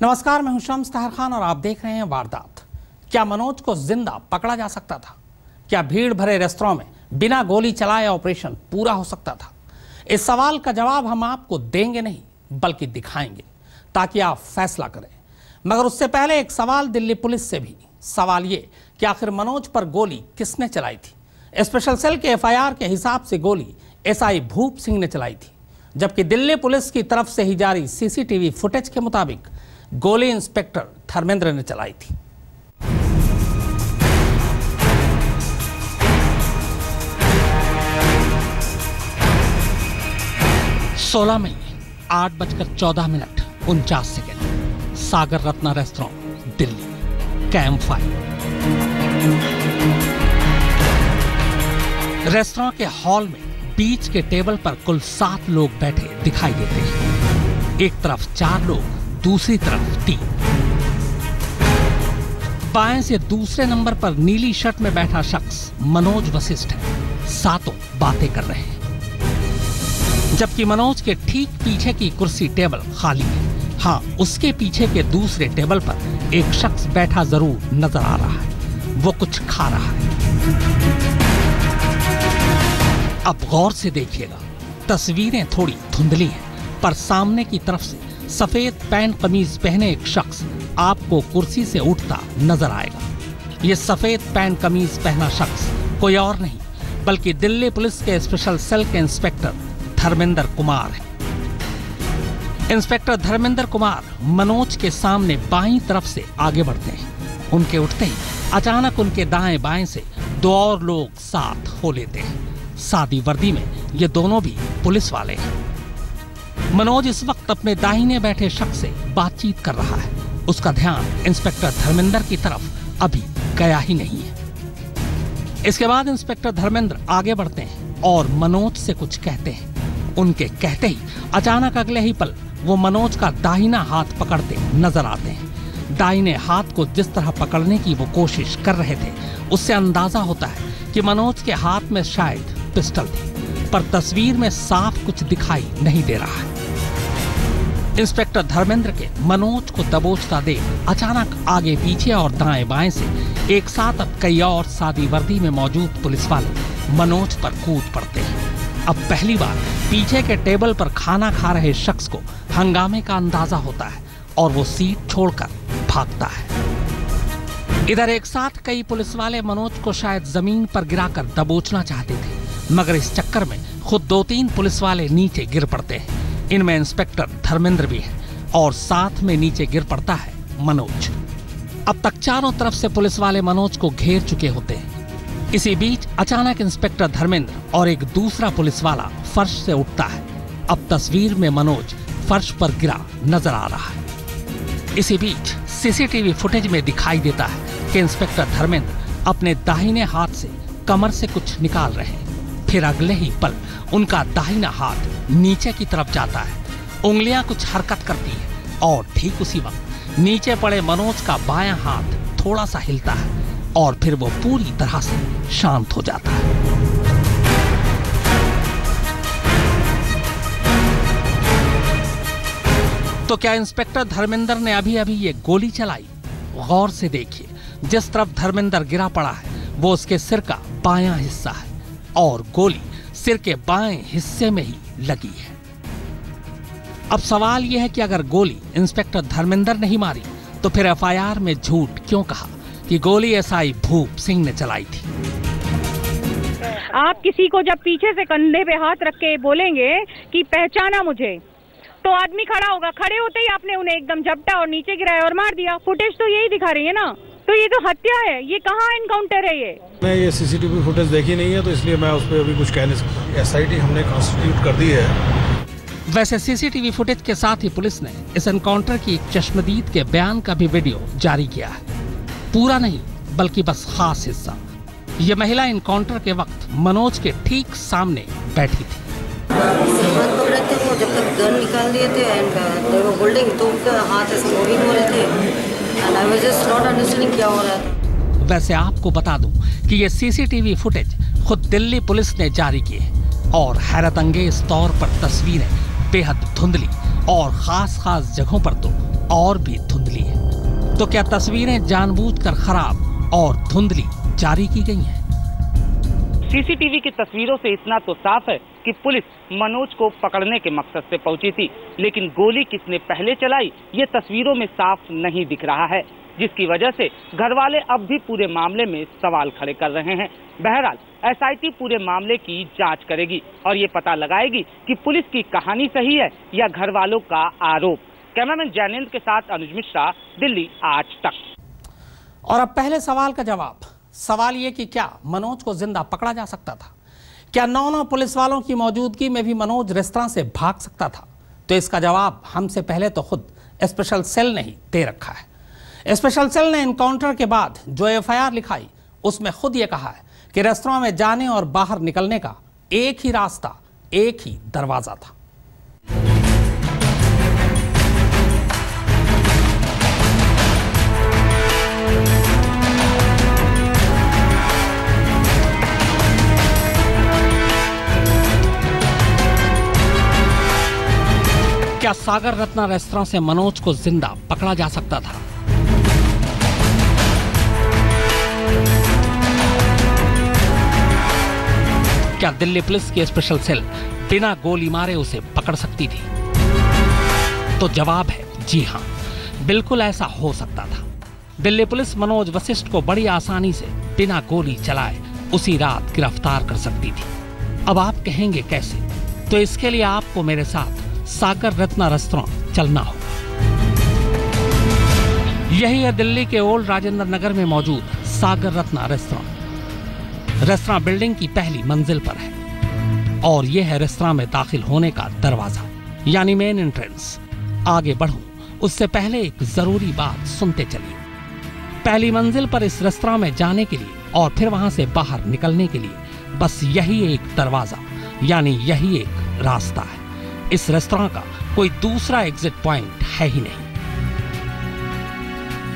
नमस्कार, मैं हूं शम्स ताहिर खान और आप देख रहे हैं वारदात। क्या मनोज को जिंदा पकड़ा जा सकता था? क्या भीड़ भरे रेस्तरां में बिना गोली चलाए ऑपरेशन पूरा हो सकता था? इस सवाल का जवाब हम आपको देंगे नहीं बल्कि दिखाएंगे ताकि आप फैसला करें। मगर उससे पहले एक सवाल दिल्ली पुलिस से भी। सवाल ये कि आखिर मनोज पर गोली किसने चलाई थी? स्पेशल सेल के एफआईआर के हिसाब से गोली एसआई भूप सिंह ने चलाई थी, जबकि दिल्ली पुलिस की तरफ से ही जारी सीसीटीवी फुटेज के मुताबिक गोली इंस्पेक्टर धर्मेंद्र ने चलाई थी। सोलह मई 8:14:49, Sagar Ratna restaurant, Delhi. Camp fire. Restaurant के हॉल में बीच के टेबल पर कुल 7 लोग बैठे दिखाई देते हैं। एक तरफ 4 लोग, दूसरी तरफ 3। बाएं से दूसरे नंबर पर नीली शर्ट में बैठा शख्स मनोज वशिष्ठ है। सातों बातें कर रहे हैं, जबकि मनोज के ठीक पीछे की कुर्सी टेबल खाली है। हाँ, उसके पीछे के दूसरे टेबल पर एक शख्स बैठा जरूर नजर आ रहा है। वो कुछ खा रहा है। अब गौर से देखिएगा, तस्वीरें थोड़ी धुंधली हैं, पर सामने की तरफ से सफेद पैंट कमीज पहने एक शख्स आपको कुर्सी से उठता नजर आएगा। ये सफेद पैंट कमीज पहना शख्स कोई और नहीं बल्कि दिल्ली पुलिस के स्पेशल सेल के इंस्पेक्टर धर्मेंद्र कुमार है। इंस्पेक्टर धर्मेंद्र कुमार मनोज के सामने बाईं तरफ से आगे बढ़ते हैं। उनके उठते ही अचानक उनके दाएं बाएं से 2 और लोग साथ हो लेते हैं। सादी वर्दी में ये दोनों भी पुलिस वाले हैं। मनोज इस वक्त अपने दाहिने बैठे शख्स से बातचीत कर रहा है। उसका ध्यान इंस्पेक्टर धर्मेंद्र की तरफ अभी गया ही नहीं है। इसके बाद इंस्पेक्टर धर्मेंद्र आगे बढ़ते हैं और मनोज से कुछ कहते हैं। उनके कहते ही अचानक अगले ही पल वो मनोज का दाहिना हाथ पकड़ते नजर आते हैं। दाहिने हाथ को जिस तरह पकड़ने की वो कोशिश कर रहे थे, उससे अंदाजा होता है कि मनोज के हाथ में शायद पिस्टल थी, पर तस्वीर में साफ कुछ दिखाई नहीं दे रहा है। इंस्पेक्टर धर्मेंद्र के मनोज को दबोचता देख अचानक आगे पीछे और दाएं बाएं से एक साथ अब कई और सादी वर्दी में मौजूद पुलिस वाले मनोज पर कूद पड़ते हैं। अब पहली बार पीछे के टेबल पर खाना खा रहे शख्स को हंगामे का अंदाजा होता है और वो सीट छोड़कर भागता है। इधर एक साथ कई पुलिस वाले मनोज को शायद जमीन पर गिराकर दबोचना चाहते थे, मगर इस चक्कर में खुद 2-3 पुलिस वाले नीचे गिर पड़ते हैं। इनमें इंस्पेक्टर धर्मेंद्र भी है और साथ में नीचे गिर पड़ता है मनोज। अब तक चारों तरफ से पुलिस वाले मनोज को घेर चुके होते हैं। इसी बीच अचानक इंस्पेक्टर धर्मेंद्र और एक दूसरा पुलिस वाला फर्श से उठता है। अब तस्वीर में मनोज फर्श पर गिरा नजर आ रहा है। इसी बीच सीसीटीवी फुटेज में दिखाई देता है कि इंस्पेक्टर धर्मेंद्र अपने दाहिने हाथ से कमर से कुछ निकाल रहे हैं। फिर अगले ही पल उनका दाहिना हाथ नीचे की तरफ जाता है। उंगलियां कुछ हरकत करती हैं और ठीक उसी वक्त नीचे पड़े मनोज का बायां हाथ थोड़ा सा हिलता है और फिर वो पूरी तरह से शांत हो जाता है। तो क्या इंस्पेक्टर धर्मेंद्र ने अभी अभी ये गोली चलाई? गौर से देखिए, जिस तरफ धर्मेंद्र गिरा पड़ा है वो उसके सिर का बायां हिस्सा है और गोली सिर के बाएं हिस्से में ही लगी है। अब सवाल यह है कि अगर गोली इंस्पेक्टर धर्मेंद्र ने ही मारी तो फिर एफआईआर में झूठ क्यों कहा कि गोली एसआई भूप सिंह ने चलाई थी? आप किसी को जब पीछे से कंधे पे हाथ रख के बोलेंगे कि पहचाना मुझे, तो आदमी खड़ा होगा। खड़े होते ही आपने उन्हें एकदम झपटा और नीचे गिराया और मार दिया। फुटेज तो यही दिखा रही है ना। तो ये तो हत्या है, ये कहाँ एनकाउंटर है? मैं ये सीसीटीवी फुटेज देखी नहीं है, तो इसलिए मैं उस पर अभी कुछ कह नहीं सकता। एसआईटी हमने कॉन्स्टिट्यूट कर दी है। वैसे सीसीटीवी फुटेज के साथ ही पुलिस ने इस एनकाउंटर की एक चश्मदीद के बयान का भी वीडियो जारी किया है। पूरा नहीं बल्कि बस खास हिस्सा। ये महिला एनकाउंटर के वक्त मनोज के ठीक सामने बैठी थी। जब तक गन निकाल दिए थे एंड दे वर होल्डिंग, तो उनका हाथ ऐसे मूविंग हो रहे थे and I was just not understanding क्या हो रहा था। वैसे आपको बता दूं कि ये सीसीटीवी फुटेज खुद दिल्ली पुलिस ने जारी की है और हैरत अंगेज तौर पर तस्वीरें बेहद धुंधली और खास जगहों पर तो और भी धुंधली है। तो क्या तस्वीरें जानबूझकर खराब और धुंधली जारी की गई हैं? सीसीटीवी की तस्वीरों से इतना तो साफ है कि पुलिस मनोज को पकड़ने के मकसद से पहुंची थी, लेकिन गोली किसने पहले चलाई ये तस्वीरों में साफ नहीं दिख रहा है, जिसकी वजह से घर वाले अब भी पूरे मामले में सवाल खड़े कर रहे हैं। बहरहाल एसआईटी पूरे मामले की जांच करेगी और ये पता लगाएगी कि पुलिस की कहानी सही है या घर वालों का आरोप। कैमरामैन जैनेंद्र के साथ अनुज मिश्रा, दिल्ली आज तक। और अब पहले सवाल का जवाब। सवाल ये कि क्या मनोज को जिंदा पकड़ा जा सकता था? क्या 9 पुलिस वालों की मौजूदगी में भी मनोज रेस्तरां से भाग सकता था? तो इसका जवाब हमसे पहले तो खुद स्पेशल सेल ने ही दे रखा है। स्पेशल सेल ने एनकाउंटर के बाद जो एफआईआर लिखाई उसमें खुद ये कहा है कि रेस्तरां में जाने और बाहर निकलने का एक ही रास्ता, एक ही दरवाजा था। क्या सागर रत्ना रेस्तरां से मनोज को जिंदा पकड़ा जा सकता था? क्या दिल्ली पुलिस की स्पेशल सेल बिना गोली मारे उसे पकड़ सकती थी? तो जवाब है जी हां, बिल्कुल ऐसा हो सकता था। दिल्ली पुलिस मनोज वशिष्ठ को बड़ी आसानी से बिना गोली चलाए उसी रात गिरफ्तार कर सकती थी। अब आप कहेंगे कैसे? तो इसके लिए आपको मेरे साथ सागर रत्ना रेस्तरां चलना होगा। यही है दिल्ली के ओल्ड राजेंद्र नगर में मौजूद सागर रत्ना रेस्तरां। रेस्तरां बिल्डिंग की पहली मंजिल पर है और यह है रेस्तरां में दाखिल होने का दरवाजा, यानी मेन एंट्रेंस। आगे बढ़ूं उससे पहले एक जरूरी बात सुनते चलिए। पहली मंजिल पर इस रेस्तरां में जाने के लिए और फिर वहां से बाहर निकलने के लिए बस यही एक दरवाजा, यानी यही एक रास्ता है। इस रेस्तरां का कोई दूसरा एग्जिट पॉइंट है ही नहीं।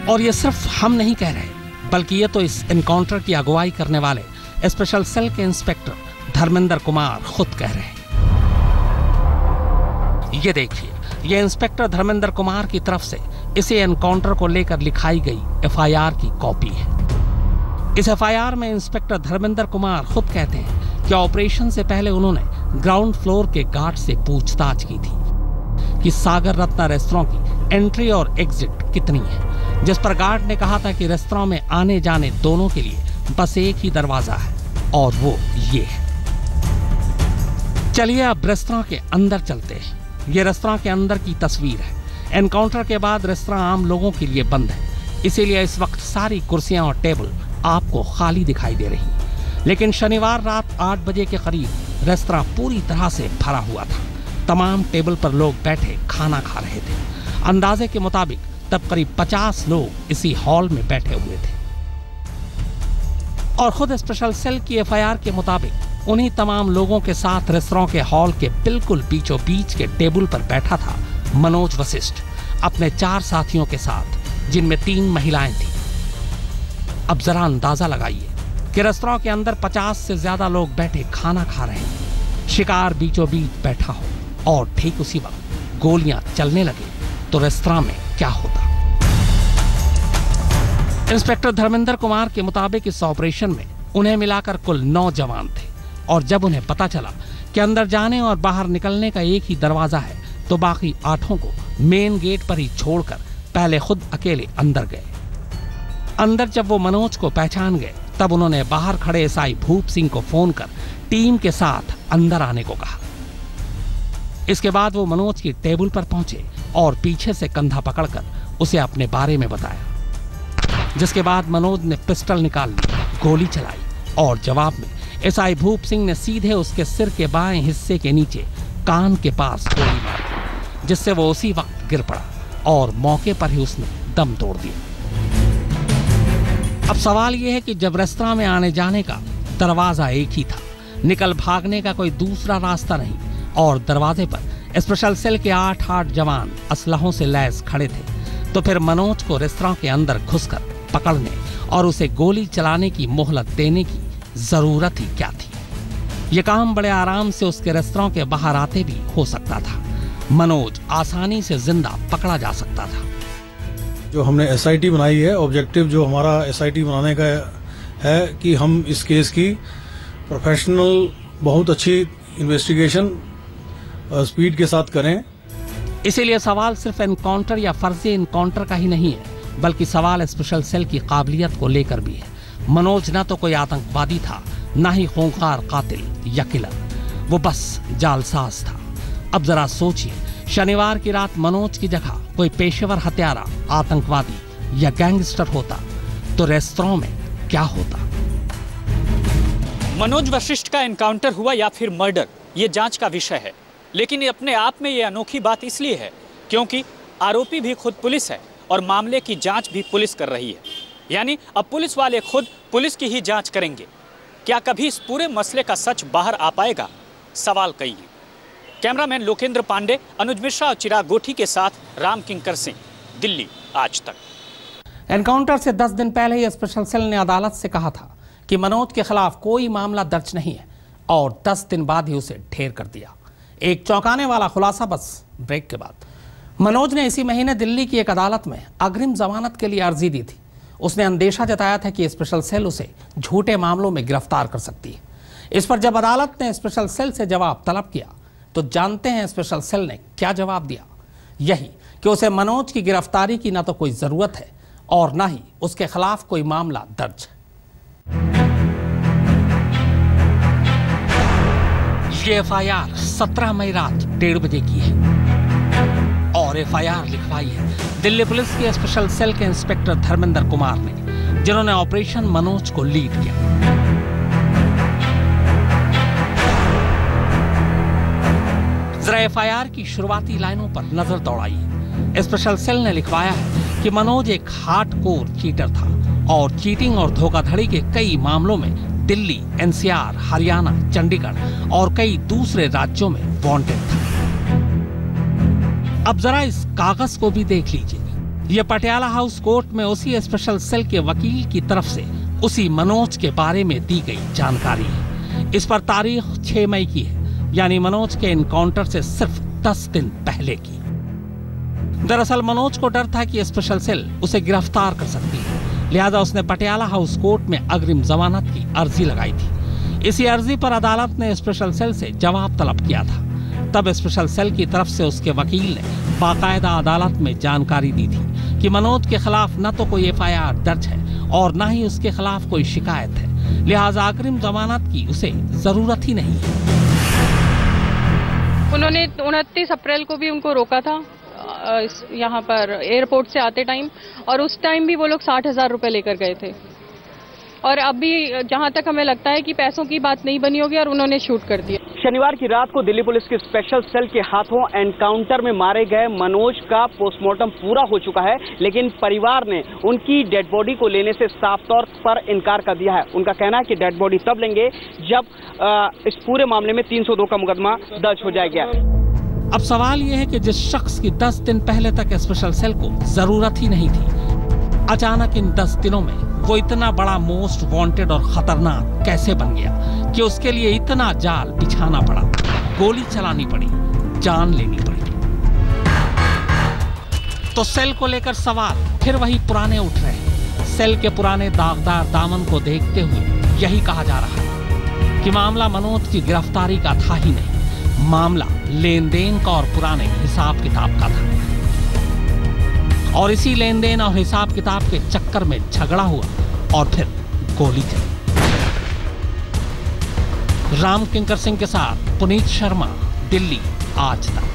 और ये सिर्फ हम नहीं कह रहे, बल्कि ये तो इस एनकाउंटर की अगुवाई करने वाले स्पेशल सेल के इंस्पेक्टर धर्मेंद्र कुमार खुद कह रहे हैं। ये देखिए, ये इंस्पेक्टर धर्मेंद्र कुमार की तरफ से इसी एनकाउंटर को लेकर लिखाई गई एफआईआर की कॉपी है। इस एफआईआर में इंस्पेक्टर धर्मेंद्र कुमार खुद कहते हैं कि ऑपरेशन से पहले उन्होंने ग्राउंड फ्लोर के गार्ड से पूछताछ की थी कि सागर रत्ना रेस्तरां की एंट्री और एग्जिट कितनी है, जिस पर गार्ड ने कहा था कि रेस्तरां में आने जाने दोनों के लिए बस एक ही दरवाजा है और वो ये है। चलिए अब रेस्तरां के अंदर चलते हैं। ये रेस्तरां के अंदर की तस्वीर है। एनकाउंटर के बाद रेस्तरां आम लोगों के लिए बंद है, इसीलिए इस वक्त सारी कुर्सियां और टेबल आपको खाली दिखाई दे रही। लेकिन शनिवार रात 8 बजे के करीब रेस्तरां पूरी तरह से भरा हुआ था। तमाम टेबल पर लोग बैठे खाना खा रहे थे। अंदाजे के मुताबिक तब करीब 50 लोग इसी हॉल में बैठे हुए थे। और खुद स्पेशल सेल की एफआईआर के मुताबिक उन्हीं तमाम लोगों के साथ रेस्तरां के हॉल के बिल्कुल बीचों बीच के टेबल पर बैठा था मनोज वशिष्ठ अपने 4 साथियों के साथ, जिनमें 3 महिलाएं थीं। अब जरा अंदाजा लगाइए कि रेस्तरां के अंदर 50 से ज्यादा लोग बैठे खाना खा रहे हैं, शिकार बीचों बीच बैठा हो और ठीक उसी वक्त गोलियां चलने लगे तो रेस्तरां में क्या होता। इंस्पेक्टर धर्मेंद्र कुमार के मुताबिक इस ऑपरेशन में उन्हें मिलाकर कुल 9 जवान थे और जब उन्हें पता चला कि अंदर जाने और बाहर निकलने का एक ही दरवाजा है तो बाकी 8 को मेन गेट पर ही छोड़कर पहले खुद अकेले अंदर गए। अंदर जब वो मनोज को पहचान गए तब उन्होंने बाहर खड़े एसआई भूप सिंह को फोन कर टीम के साथ अंदर आने को कहा। इसके बाद वो मनोज की टेबल पर पहुंचे और पीछे से कंधा पकड़कर उसे अपने बारे में बताया, जिसके बाद मनोज ने पिस्टल निकाल ली, गोली चलाई और जवाब में एसआई भूप सिंह ने सीधे उसके सिर के बाएं हिस्से के नीचे कान के पास गोली मार दी, जिससे वो उसी वक्त गिर पड़ा और मौके पर ही उसने दम तोड़ दिया। अब सवाल यह है कि जब रेस्तरां में आने जाने का दरवाजा एक ही था, निकल भागने का कोई दूसरा रास्ता नहीं और दरवाजे पर स्पेशल सेल के 8 जवान असलहों से लैस खड़े थे, तो फिर मनोज को रेस्तरां के अंदर घुसकर पकड़ने और उसे गोली चलाने की मोहलत देने की जरूरत ही क्या थी। यह काम बड़े आराम से उसके रेस्तरां के बाहर आते भी हो सकता था। मनोज आसानी से जिंदा पकड़ा जा सकता था। जो हमने SIT बनाई है, ऑब्जेक्टिव जो हमारा SIT बनाने का है कि हम इस केस की प्रोफेशनल बहुत अच्छी इन्वेस्टिगेशन स्पीड के साथ करें। इसीलिए सवाल सिर्फ एनकाउंटर या फर्जी एनकाउंटर का ही नहीं है, बल्कि सवाल स्पेशल सेल की काबिलियत को लेकर भी है। मनोज न तो कोई आतंकवादी था, न ही खूंखार कातिल या किलर, वो बस जालसाज था। अब जरा सोचिए, शनिवार की रात मनोज की जगह कोई पेशेवर हत्यारा, आतंकवादी या गैंगस्टर होता तो रेस्तरां में क्या होता? मनोज वशिष्ठ का एनकाउंटर हुआ या फिर मर्डर, ये जांच का विषय है। लेकिन अपने आप में ये अनोखी बात इसलिए है क्योंकि आरोपी भी खुद पुलिस है और मामले की जांच भी पुलिस कर रही है। यानी अब पुलिस वाले खुद पुलिस की ही जांच करेंगे। क्या कभी इस पूरे मसले का सच बाहर आ पाएगा? सवाल कई हैं। कैमरामैन लोकेंद्र पांडे, अनुज मिश्रा और चिराग गोठी के साथ राम किंकर सिंह, दिल्ली आज तक। एनकाउंटर से 10 दिन पहले ही स्पेशल सेल ने अदालत से कहा था कि मनोज के खिलाफ कोई मामला दर्ज नहीं है, और 10 दिन बाद ही उसे ढेर कर दिया। एक चौंकाने वाला खुलासा बस ब्रेक के बाद। मनोज ने इसी महीने दिल्ली की एक अदालत में अग्रिम जमानत के लिए अर्जी दी थी। उसने अंदेशा जताया था कि स्पेशल सेल उसे झूठे मामलों में गिरफ्तार कर सकती है। इस पर जब अदालत ने स्पेशल सेल से जवाब तलब किया तो जानते हैं स्पेशल सेल ने क्या जवाब दिया? यही कि उसे मनोज की गिरफ्तारी की ना तो कोई जरूरत है और ना ही उसके खिलाफ कोई मामला दर्ज है। ये FIR 17 मई रात 1:30 बजे की है और FIR लिखवाई है दिल्ली पुलिस के स्पेशल सेल के इंस्पेक्टर धर्मेंद्र कुमार ने, जिन्होंने ऑपरेशन मनोज को लीड किया। जरा FIR की शुरुआती लाइनों पर नजर दौड़ाइए। स्पेशल सेल ने लिखवाया है कि मनोज एक हार्डकोर चीटर था और चीटिंग और धोखाधड़ी के कई मामलों में दिल्ली, NCR, हरियाणा, चंडीगढ़ और कई दूसरे राज्यों में वांटेड था। अब जरा इस कागज को भी देख लीजिए। यह पटियाला हाउस कोर्ट में उसी स्पेशल सेल के वकील की तरफ से उसी मनोज के बारे में दी गई जानकारी है। इस पर तारीख 6 मई की है, यानी मनोज के एनकाउंटर से सिर्फ 10 दिन पहले की। दरअसल मनोज को डर था कि स्पेशल सेल उसे गिरफ्तार कर सकती है, लिहाजा उसने पटियाला हाउस कोर्ट में अग्रिम जमानत की अर्जी लगाई थी। इसी अर्जी पर अदालत ने स्पेशल सेल से जवाब तलब किया था। तब स्पेशल सेल की तरफ से उसके वकील ने बाकायदा अदालत में जानकारी दी थी कि मनोज के खिलाफ न तो कोई FIR दर्ज है और न ही उसके खिलाफ कोई शिकायत है, लिहाजा अग्रिम जमानत की उसे जरूरत ही नहीं है। उन्होंने 29 अप्रैल को भी उनको रोका था यहाँ पर एयरपोर्ट से आते टाइम, और उस टाइम भी वो लोग 60,000 रुपए लेकर गए थे। और अभी जहाँ तक हमें लगता है कि पैसों की बात नहीं बनी होगी और उन्होंने शूट कर दिया। शनिवार की रात को दिल्ली पुलिस के स्पेशल सेल के हाथों एनकाउंटर में मारे गए मनोज का पोस्टमार्टम पूरा हो चुका है, लेकिन परिवार ने उनकी डेड बॉडी को लेने से साफ तौर पर इनकार कर दिया है। उनका कहना है कि डेड बॉडी तब लेंगे जब इस पूरे मामले में 302 का मुकदमा दर्ज हो जाएगा। अब सवाल यह है कि जिस शख्स की 10 दिन पहले तक स्पेशल सेल को जरूरत ही नहीं थी, अचानक इन 10 दिनों में वो इतना बड़ा मोस्ट वांटेड और खतरनाक कैसे बन गया कि उसके लिए इतना जाल बिछाना पड़ा, गोली चलानी पड़ी, जान लेनी पड़ी। तो सेल को लेकर सवाल फिर वही पुराने उठ रहे हैं। सेल के पुराने दागदार दामन को देखते हुए यही कहा जा रहा है कि मामला मनोज की गिरफ्तारी का था ही नहीं, मामला लेन देन का और पुराने हिसाब किताब का था। और इसी लेन देन और हिसाब किताब के चक्कर में झगड़ा हुआ और फिर गोली चली। राम किंकर सिंह के साथ पुनीत शर्मा, दिल्ली आज तक।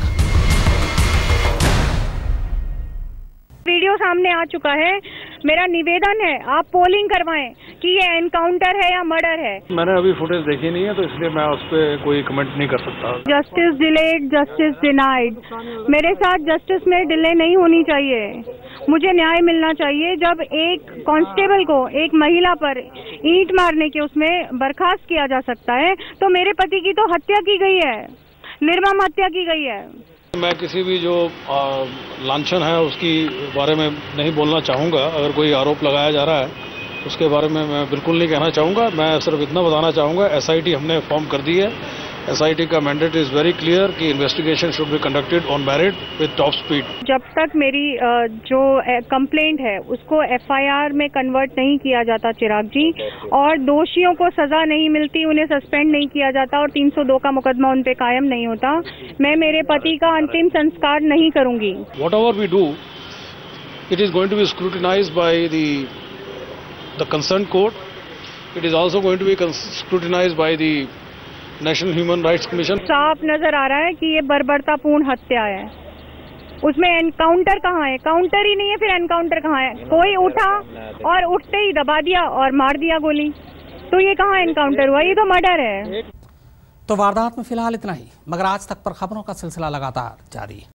वीडियो सामने आ चुका है। मेरा निवेदन है आप पोलिंग करवाएं कि ये एनकाउंटर है या मर्डर है। मैंने अभी फुटेज देखी नहीं है तो इसलिए मैं उस पर कोई कमेंट नहीं कर सकता। Justice delayed, justice denied. मेरे साथ जस्टिस में डिले नहीं होनी चाहिए। मुझे न्याय मिलना चाहिए। जब एक कांस्टेबल को एक महिला पर ईंट मारने के उसमें बर्खास्त किया जा सकता है, तो मेरे पति की तो हत्या की गई है, निर्मम हत्या की गई है। मैं किसी भी जो लांछन है उसकी बारे में नहीं बोलना चाहूँगा। अगर कोई आरोप लगाया जा रहा है उसके बारे में मैं बिल्कुल नहीं कहना चाहूँगा। मैं सिर्फ इतना बताना चाहूँगा, SIT हमने फॉर्म कर दी है SIT का मैंडेट इज वेरी क्लियर कि investigation should be conducted on merit with top speed. जब तक मेरी जो कंप्लेंट है उसको FIR में कन्वर्ट नहीं किया जाता चिराग जी, और दोषियों को सजा नहीं मिलती, उन्हें सस्पेंड नहीं किया जाता और 302 का मुकदमा उन पे कायम नहीं होता, मैं मेरे पति का अंतिम संस्कार नहीं करूंगी। Whatever we do, it is going to be scrutinized by the concerned court. It is also going to be scrutinized by the National Human Rights Commission. साफ नजर आ रहा है कि ये बर्बरतापूर्ण हत्या है। उसमें एनकाउंटर कहाँ है? काउंटर ही नहीं है, फिर एनकाउंटर कहाँ है? कोई उठा और उठते ही दबा दिया और मार दिया गोली, तो ये कहाँ एनकाउंटर हुआ? ये तो मर्डर है। तो वारदात में फिलहाल इतना ही, मगर आज तक पर खबरों का सिलसिला लगातार जारी है।